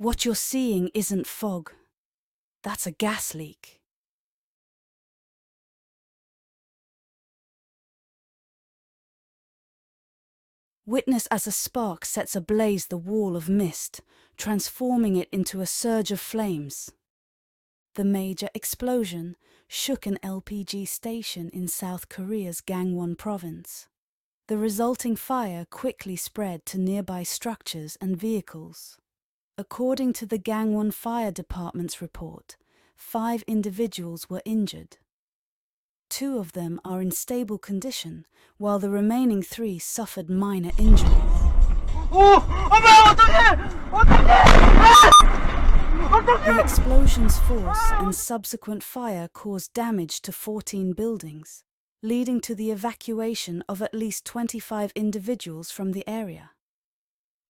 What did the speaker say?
What you're seeing isn't fog. That's a gas leak. Witness as a spark sets ablaze the wall of mist, transforming it into a surge of flames. The major explosion shook an LPG station in South Korea's Gangwon province. The resulting fire quickly spread to nearby structures and vehicles. According to the Gangwon Fire Department's report, 5 individuals were injured. 2 of them are in stable condition, while the remaining 3 suffered minor injuries. The explosion's force and subsequent fire caused damage to 14 buildings, leading to the evacuation of at least 25 individuals from the area.